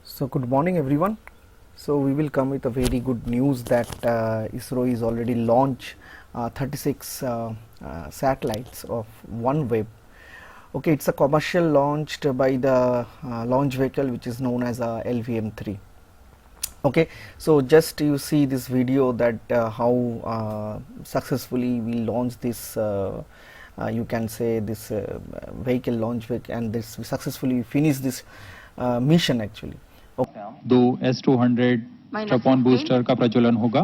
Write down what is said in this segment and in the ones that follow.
So good morning everyone. So we will come with a very good news that ISRO is already launched 36 satellites of OneWeb. Okay, it's a commercial launched by the launch vehicle which is known as a LVM-3. Okay, so just you see this video that how successfully we launched this you can say this vehicle launch vehicle, and this we successfully finished this mission actually. दो S200 ट्रपॉन booster का प्रज्वलन होगा।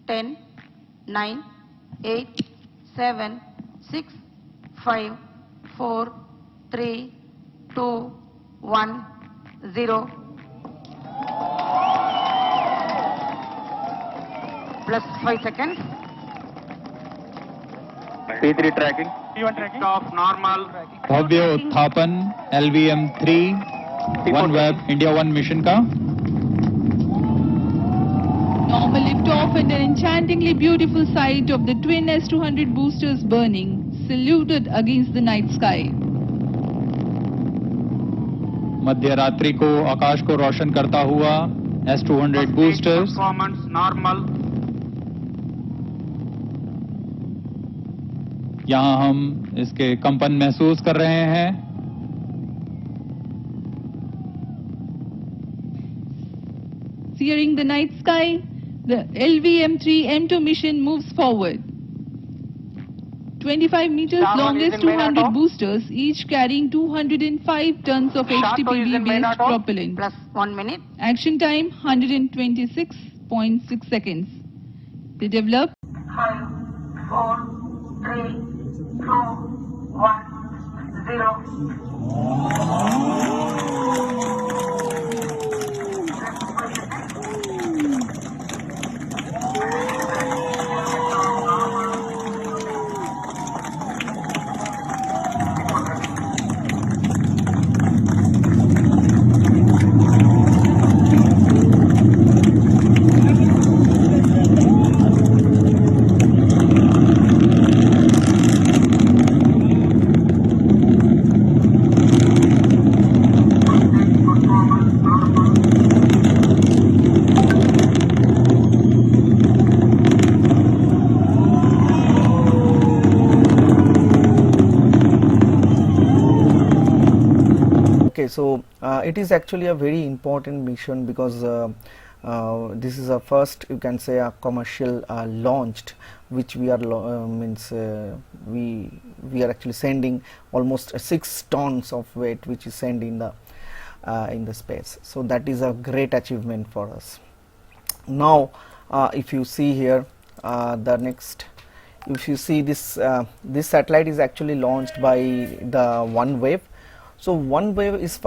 10, 9, 8, 7, 6, 5, 4, 3, 2, 1, 0. Plus 5 seconds. P3 tracking. P1 tracking. Off normal. भव्य उत्थापन LVM-3 OneWeb India 1 mission का। Normal liftoff and an enchantingly beautiful sight of the twin S200 boosters burning, saluted against the night sky. मध्य रात्रि को आकाश को रोशन करता हुआ S200 boosters। Performance normal. यहाँ हम इसके कंपन महसूस कर रहे हैं। Searing the night sky, the LVM-3 M2 mission moves forward. 25 meters long S200 boosters, each carrying 205 tons of HTPB-based propellant. Plus 1 minute. Action time 126.6 seconds. They develop 5, 4, 3, 2, 1, 0. Okay, so it is actually a very important mission because this is a first, you can say, a commercial launched, which we are we are actually sending almost 6 tons of weight, which is sent in the space. So that is a great achievement for us. Now if you see here the next, if you see this this satellite is actually launched by the OneWeb. So OneWeb is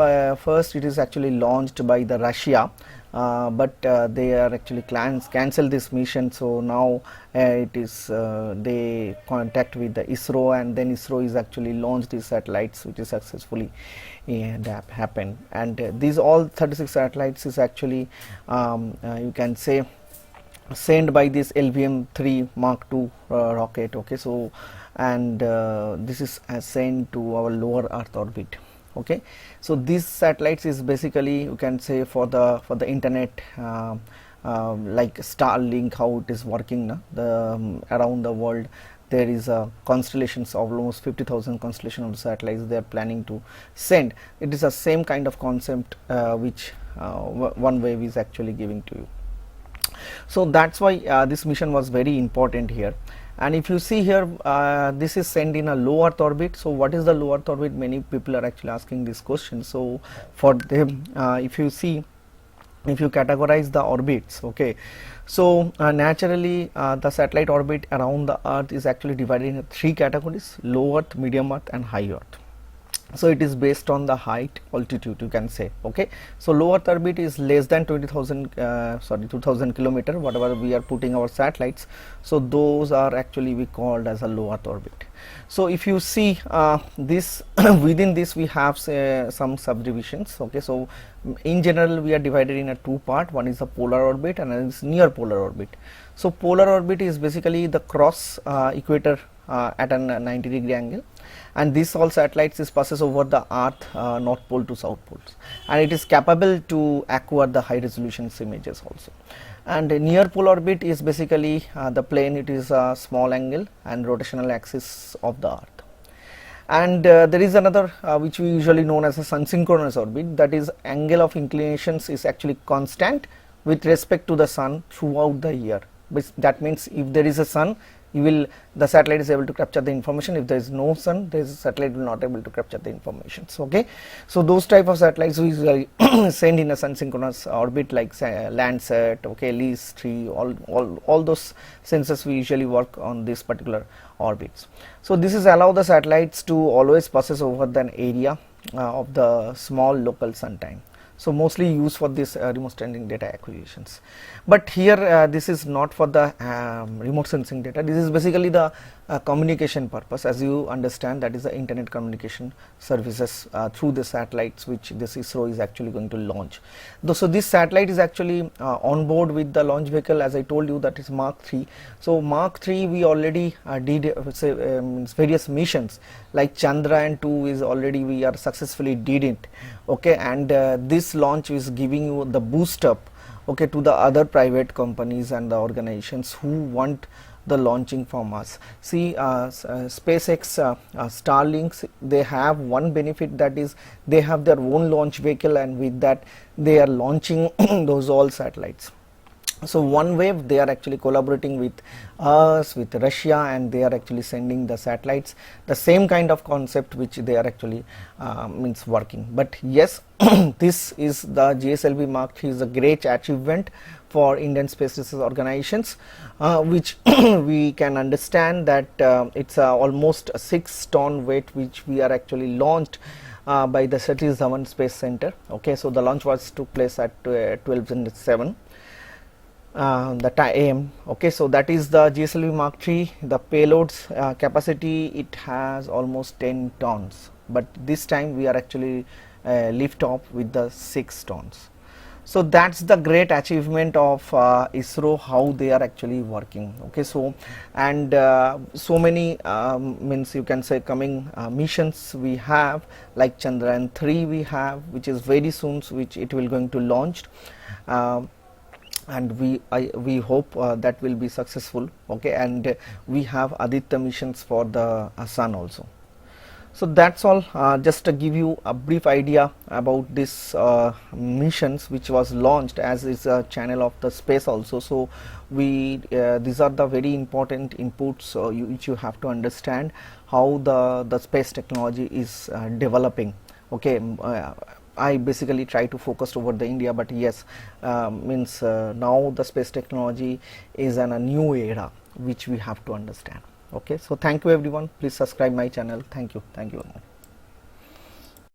first, it is actually launched by the Russia, but they are actually cancel this mission. So now it is they contact with the ISRO, and then ISRO is actually launched these satellites, which is successfully happened. And these all 36 satellites is actually you can say sent by this LVM-3 Mark II rocket. Okay, so and this is sent to our lower Earth orbit. Okay, so these satellites is basically, you can say, for the internet, like Starlink, how it is working now. Around the world there is a constellations of almost 50,000 constellation of satellites they are planning to send. It is the same kind of concept which OneWeb is actually giving to you. So that's why this mission was very important here. And if you see here, this is sent in a low Earth orbit. So what is the low Earth orbit? Many people are actually asking this question. So for them, if you see, if you categorize the orbits, okay, so naturally the satellite orbit around the Earth is actually divided into 3 categories: low Earth, medium Earth and high Earth. So it is based on the height, altitude, you can say. Okay, so low Earth orbit is less than 20,000 2,000 kilometer, whatever we are putting our satellites. So those are actually we called as a low Earth orbit. So if you see this within this we have some subdivisions. Okay, so in general we are divided in a 2 part. One is the polar orbit and another is near polar orbit. So polar orbit is basically the cross equator at a 90-degree angle, and this all satellites is passes over the earth, north pole to south poles, and it is capable to acquire the high resolution images also. And near pole orbit is basically the plane, it is a small angle and rotational axis of the earth. And there is another which we usually known as a sun synchronous orbit, that is angle of inclinations is actually constant with respect to the sun throughout the year. That means if there is a sun, the satellite is able to capture the information. If there is no sun, the satellite will not able to capture the information. So, okay, so those type of satellites we usually send in a sun synchronous orbit, like Landsat, okay, LEAS 3, all those sensors we usually work on this particular orbits. So this is allow the satellites to always passes over the area of the small local sun time. So mostly used for this remote sensing data acquisitions. But here this is not for the remote sensing data. This is basically the communication purpose. As you understand, that is the internet communication services through the satellites which this ISRO is actually going to launch. So this satellite is actually on board with the launch vehicle, as I told you, that is Mark 3. So Mark 3 we already did various missions, like Chandrayaan 2 is already we are successfully did it, okay, and this launch is giving you the boost up, okay, to the other private companies and the organizations who want the launching from us. See, SpaceX, Starlinks, they have one benefit, that is they have their own launch vehicle, and with that they are launching those all satellites. So OneWeb, they are actually collaborating with us, with Russia, and they are actually sending the satellites, the same kind of concept which they are actually means working. But yes, this is the GSLV Mark III is a great achievement for Indian Space Research organizations, which we can understand that it's almost a 6-ton weight which we are actually launched by the Satish Dhawan Space Center. Okay, so the launch took place at 12:07 the AM. Okay, so that is the GSLV Mark III. The payloads capacity, it has almost 10 tons, but this time we are actually lift off with the 6 tons. So that's the great achievement of ISRO, how they are actually working. Okay, so and so many means you can say coming missions we have, like Chandrayaan 3 we have, which is very soon, which it will going to launch. And we hope that will be successful, okay, and we have Aditya missions for the sun also. So that's all, just to give you a brief idea about this missions which was launched, as is a channel of the space also. So we these are the very important inputs which you have to understand how the space technology is developing, okay. I basically try to focus over the India, but yes, means now the space technology is in a new era which we have to understand. Okay, so thank you everyone, please subscribe my channel. Thank you very much.